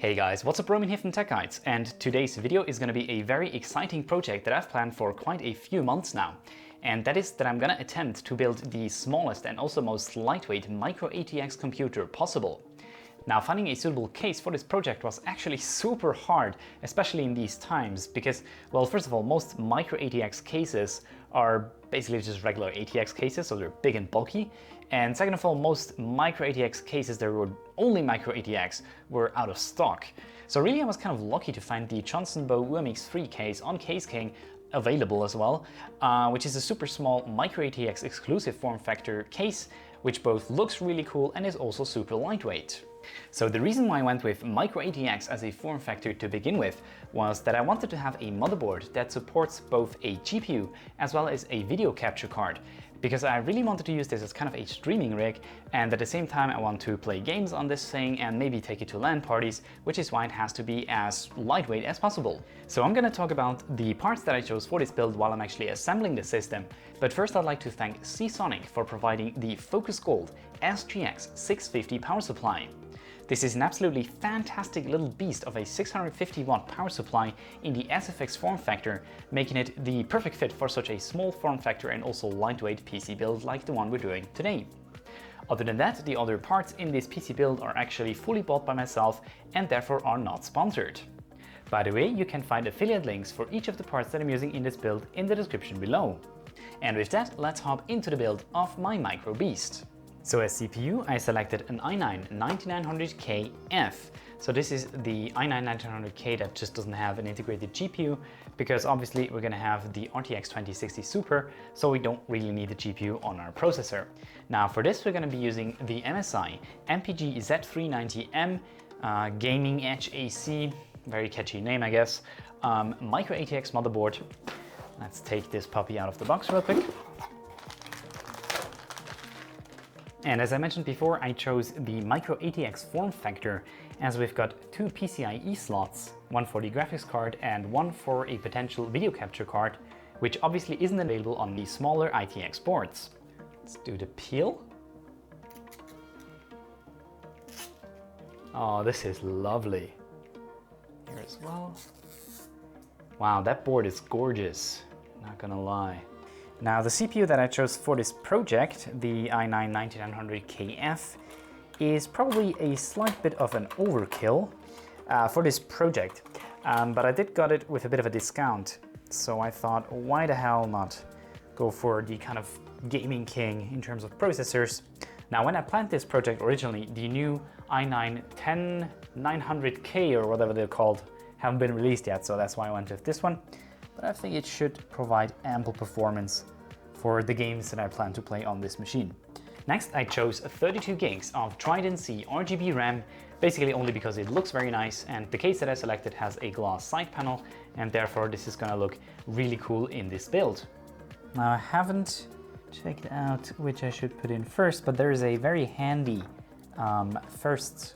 Hey guys, what's up? Roman here from Tech Guides, and today's video is going to be a very exciting project that I've planned for quite a few months now. And that is that I'm going to attempt to build the smallest and also most lightweight micro ATX computer possible. Now, finding a suitable case for this project was actually super hard, especially in these times, because, well, first of all, most micro ATX cases are basically just regular ATX cases, so they're big and bulky. And second of all, most micro ATX cases that were only micro ATX were out of stock. So really I was kind of lucky to find the Johnson Bow UMX3 case on Case King available as well, which is a super small micro ATX exclusive form factor case, which both looks really cool and is also super lightweight. So the reason why I went with micro ATX as a form factor to begin with was that I wanted to have a motherboard that supports both a GPU as well as a video capture card, because I really wanted to use this as kind of a streaming rig, and at the same time I want to play games on this thing and maybe take it to LAN parties, which is why it has to be as lightweight as possible. So I'm gonna talk about the parts that I chose for this build while I'm actually assembling the system, but first I'd like to thank Seasonic for providing the Focus Gold SGX 650 power supply. This is an absolutely fantastic little beast of a 650 watt power supply in the SFX form factor, making it the perfect fit for such a small form factor and also lightweight PC build like the one we're doing today. Other than that, the other parts in this PC build are actually fully bought by myself and therefore are not sponsored. By the way, you can find affiliate links for each of the parts that I'm using in this build in the description below. And with that, let's hop into the build of my micro beast. So as CPU, I selected an i9-9900KF. So this is the i9-9900K that just doesn't have an integrated GPU, because obviously we're gonna have the RTX 2060 Super, so we don't really need the GPU on our processor. Now for this, we're gonna be using the MSI MPG Z390M Gaming Edge AC, very catchy name I guess, micro ATX motherboard. Let's take this puppy out of the box real quick. And as I mentioned before, I chose the micro ATX form factor, as we've got two PCIe slots, one for the graphics card and one for a potential video capture card, which obviously isn't available on the smaller ITX boards. Let's do the peel. Oh, this is lovely. Here as well. Wow, that board is gorgeous, not gonna lie. Now the CPU that I chose for this project, the i9-9900KF, is probably a slight bit of an overkill for this project, but I did got it with a bit of a discount, so I thought why the hell not go for the kind of gaming king in terms of processors. Now when I planned this project originally, the new i9-10900K or whatever they're called haven't been released yet, so that's why I went with this one. But I think it should provide ample performance for the games that I plan to play on this machine. Next, I chose 32 gigs of Trident C RGB RAM, basically only because it looks very nice, and the case that I selected has a glass side panel, and therefore this is gonna look really cool in this build. Now I haven't checked out which I should put in first, but there is a very handy first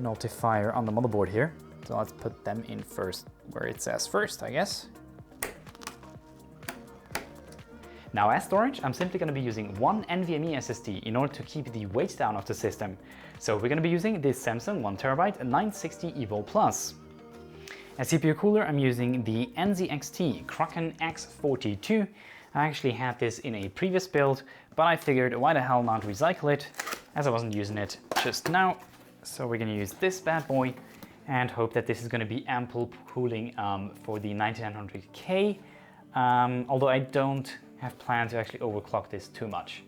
notifier on the motherboard here. So let's put them in first, where it says first, I guess. Now as storage, I'm simply going to be using one NVMe SSD in order to keep the weight down of the system. So we're going to be using this Samsung 1TB 960 EVO Plus. As CPU cooler, I'm using the NZXT Kraken X42. I actually had this in a previous build, but I figured why the hell not recycle it, as I wasn't using it just now. So we're going to use this bad boy and hope that this is going to be ample cooling for the 9900K, although I don't have planned to actually overclock this too much.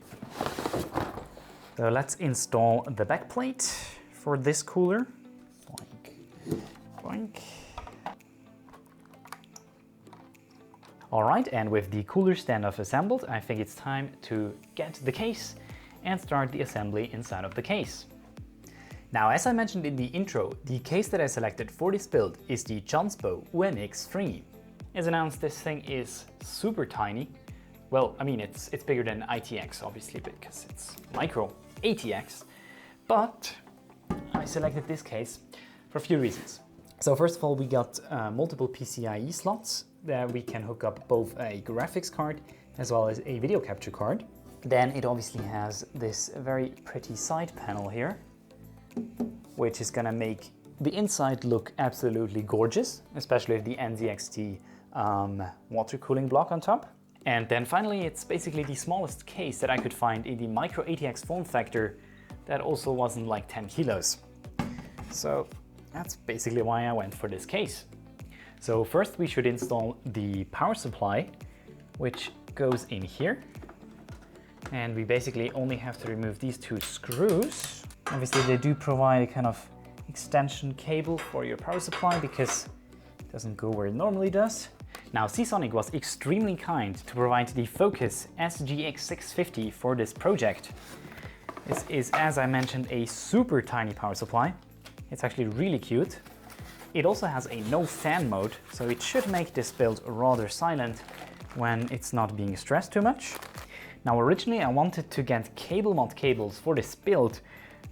So let's install the backplate for this cooler. Boink, boink. All right, and with the cooler standoff assembled, I think it's time to get the case and start the assembly inside of the case. Now, as I mentioned in the intro, the case that I selected for this build is the Johnson Bow UMX3. As announced, this thing is super tiny. Well, I mean, it's bigger than ITX, obviously, because it's micro ATX. But I selected this case for a few reasons. So first of all, we got multiple PCIe slots that we can hook up both a graphics card as well as a video capture card. Then it obviously has this very pretty side panel here, which is gonna make the inside look absolutely gorgeous, especially with the NZXT water cooling block on top. And then finally, it's basically the smallest case that I could find in the micro ATX form factor that also wasn't like 10 kilos. So that's basically why I went for this case. So first we should install the power supply, which goes in here. And we basically only have to remove these two screws. Obviously they do provide a kind of extension cable for your power supply because it doesn't go where it normally does. Now Seasonic was extremely kind to provide the Focus SGX650 for this project. This is, as I mentioned, a super tiny power supply. It's actually really cute. It also has a no fan mode, so it should make this build rather silent when it's not being stressed too much. Now originally I wanted to get cable mod cables for this build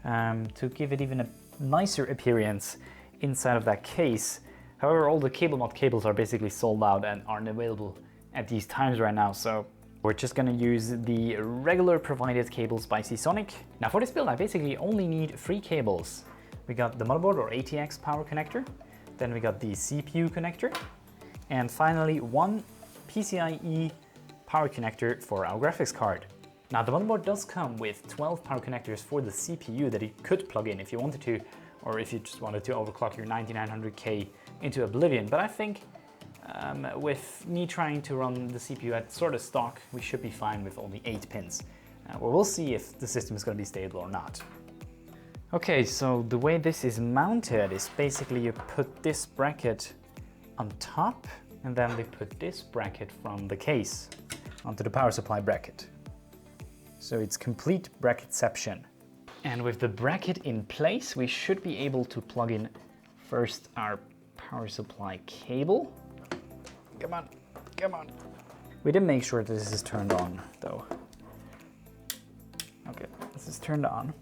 to give it even a nicer appearance inside of that case. However, all the cable mod cables are basically sold out and aren't available at these times right now, so we're just gonna use the regular provided cables by Seasonic. Now for this build I basically only need 3 cables. We got the motherboard or ATX power connector, then we got the CPU connector, and finally one PCIe power connector for our graphics card. Now the motherboard does come with 12 power connectors for the CPU that you could plug in if you wanted to, or if you just wanted to overclock your 9900K into oblivion, but I think with me trying to run the CPU at sort of stock, we should be fine with only 8 pins. Well, we'll see if the system is going to be stable or not. Okay, so the way this is mounted is basically you put this bracket on top, and then they put this bracket from the case onto the power supply bracket. So it's complete bracketception. And with the bracket in place, we should be able to plug in first our power supply cable. Come on, come on. We did make sure that this is turned on though. Okay, this is turned on.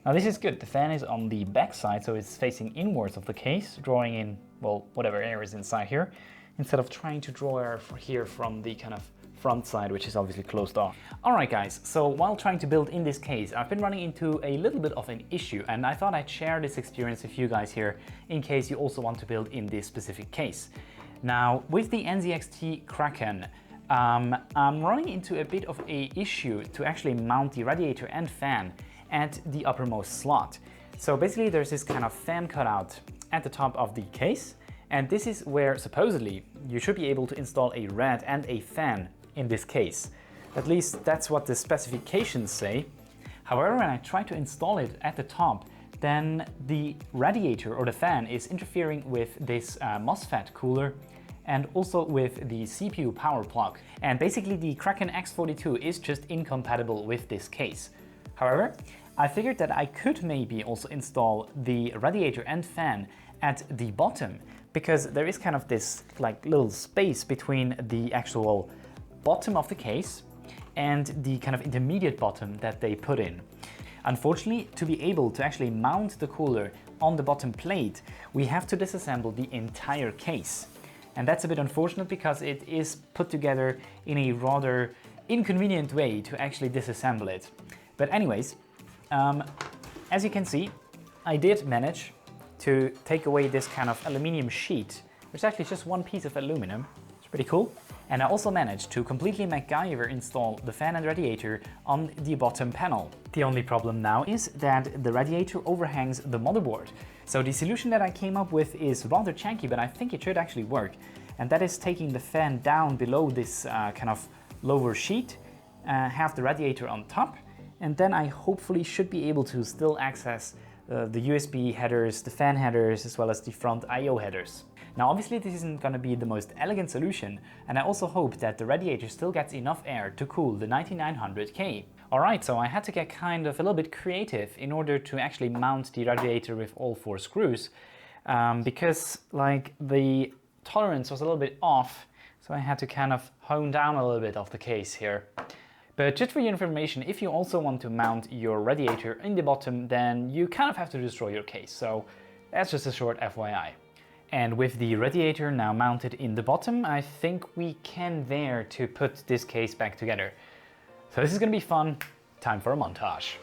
Now this is good. The fan is on the back side, so it's facing inwards of the case, drawing in, well, whatever air is inside here, instead of trying to draw air here from the kind of front side, which is obviously closed off. Alright guys, so while trying to build in this case, I've been running into a little bit of an issue, and I thought I'd share this experience with you guys here in case you also want to build in this specific case. Now, with the NZXT Kraken, I'm running into a bit of an issue to actually mount the radiator and fan at the uppermost slot. So basically there's this kind of fan cutout at the top of the case, and this is where supposedly you should be able to install a rad and a fan in this case. At least that's what the specifications say. However, when I try to install it at the top, then the radiator or the fan is interfering with this MOSFET cooler and also with the CPU power plug. And basically the Kraken X42 is just incompatible with this case. However, I figured that I could maybe also install the radiator and fan at the bottom, because there is kind of this like little space between the actual bottom of the case and the kind of intermediate bottom that they put in. Unfortunately, to be able to actually mount the cooler on the bottom plate, we have to disassemble the entire case. And that's a bit unfortunate because it is put together in a rather inconvenient way to actually disassemble it. But anyways, as you can see, I did manage to take away this kind of aluminium sheet, which is actually just one piece of aluminum. It's pretty cool. And I also managed to completely MacGyver install the fan and radiator on the bottom panel. The only problem now is that the radiator overhangs the motherboard. So the solution that I came up with is rather janky, but I think it should actually work. And that is taking the fan down below this kind of lower sheet, have the radiator on top, and then I hopefully should be able to still access the USB headers, the fan headers, as well as the front I/O headers. Now obviously this isn't going to be the most elegant solution, and I also hope that the radiator still gets enough air to cool the 9900K. Alright, so I had to get kind of a little bit creative in order to actually mount the radiator with all 4 screws, because like the tolerance was a little bit off, so I had to kind of hone down a little bit of the case here. But just for your information, if you also want to mount your radiator in the bottom, then you kind of have to destroy your case, so that's just a short FYI. And with the radiator now mounted in the bottom, I think we can dare to put this case back together. So this is gonna be fun. Time for a montage.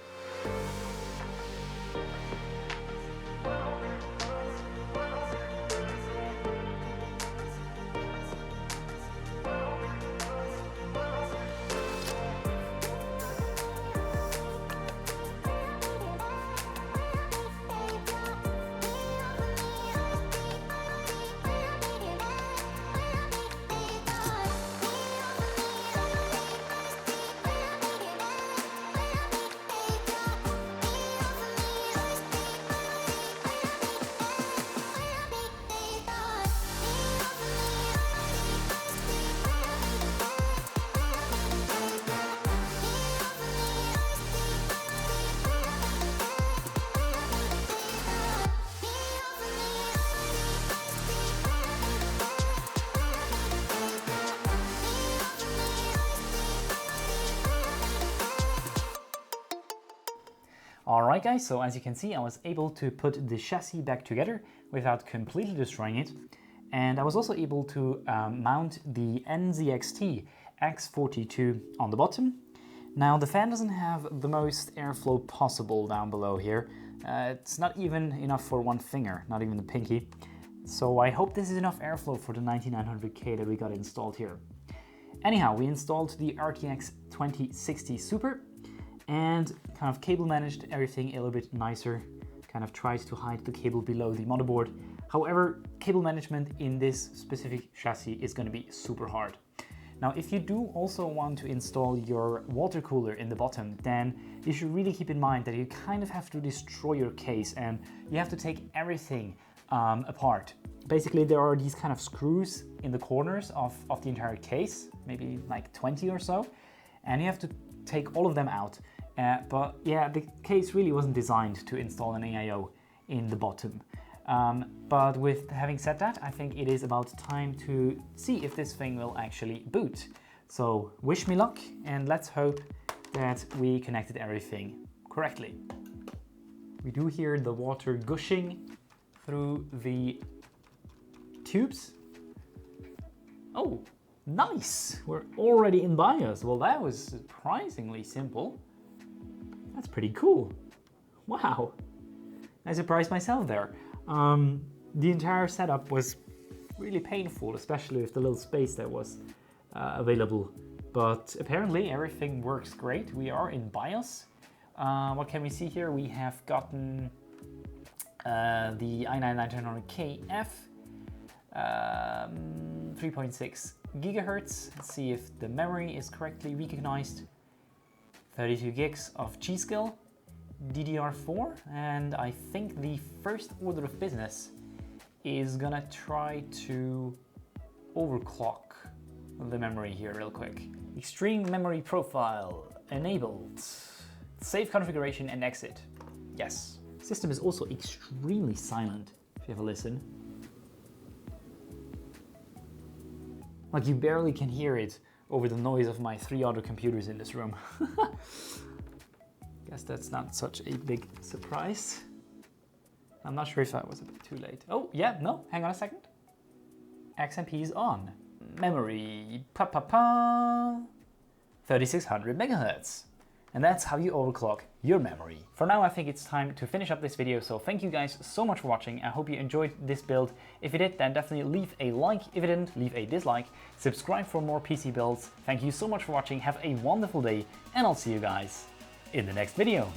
Alright guys, so as you can see, I was able to put the chassis back together without completely destroying it. And I was also able to mount the NZXT X42 on the bottom. Now the fan doesn't have the most airflow possible down below here. It's not even enough for one finger, not even the pinky. So I hope this is enough airflow for the 9900K that we got installed here. Anyhow, we installed the RTX 2060 Super and kind of cable managed everything a little bit nicer, kind of tried to hide the cable below the motherboard. However, cable management in this specific chassis is going to be super hard. Now, if you do also want to install your water cooler in the bottom, then you should really keep in mind that you kind of have to destroy your case and you have to take everything apart. Basically, there are these kind of screws in the corners of the entire case, maybe like 20 or so, and you have to take all of them out. But yeah, the case really wasn't designed to install an AIO in the bottom. But with having said that, I think it is about time to see if this thing will actually boot. So wish me luck, and let's hope that we connected everything correctly. We do hear the water gushing through the tubes. Oh, nice! We're already in BIOS. Well, that was surprisingly simple. That's pretty cool. Wow, I surprised myself there. The entire setup was really painful, especially with the little space that was available. But apparently everything works great. We are in BIOS. What can we see here? We have gotten the i9-9900KF, 3.6 gigahertz. Let's see if the memory is correctly recognized. 32 gigs of G-Skill, DDR4, and I think the first order of business is gonna try to overclock the memory here real quick. Extreme memory profile enabled. Save configuration and exit. Yes. System is also extremely silent, if you have a listen. Like you barely can hear it over the noise of my 3 other computers in this room. Guess that's not such a big surprise. I'm not sure if that was a bit too late. Oh, yeah, no, hang on a second. XMP is on. Memory, 3600 megahertz. And that's how you overclock your memory. For now, I think it's time to finish up this video, so thank you guys so much for watching. I hope you enjoyed this build. If you did, then definitely leave a like. If you didn't, leave a dislike. Subscribe for more PC builds. Thank you so much for watching. Have a wonderful day, and I'll see you guys in the next video.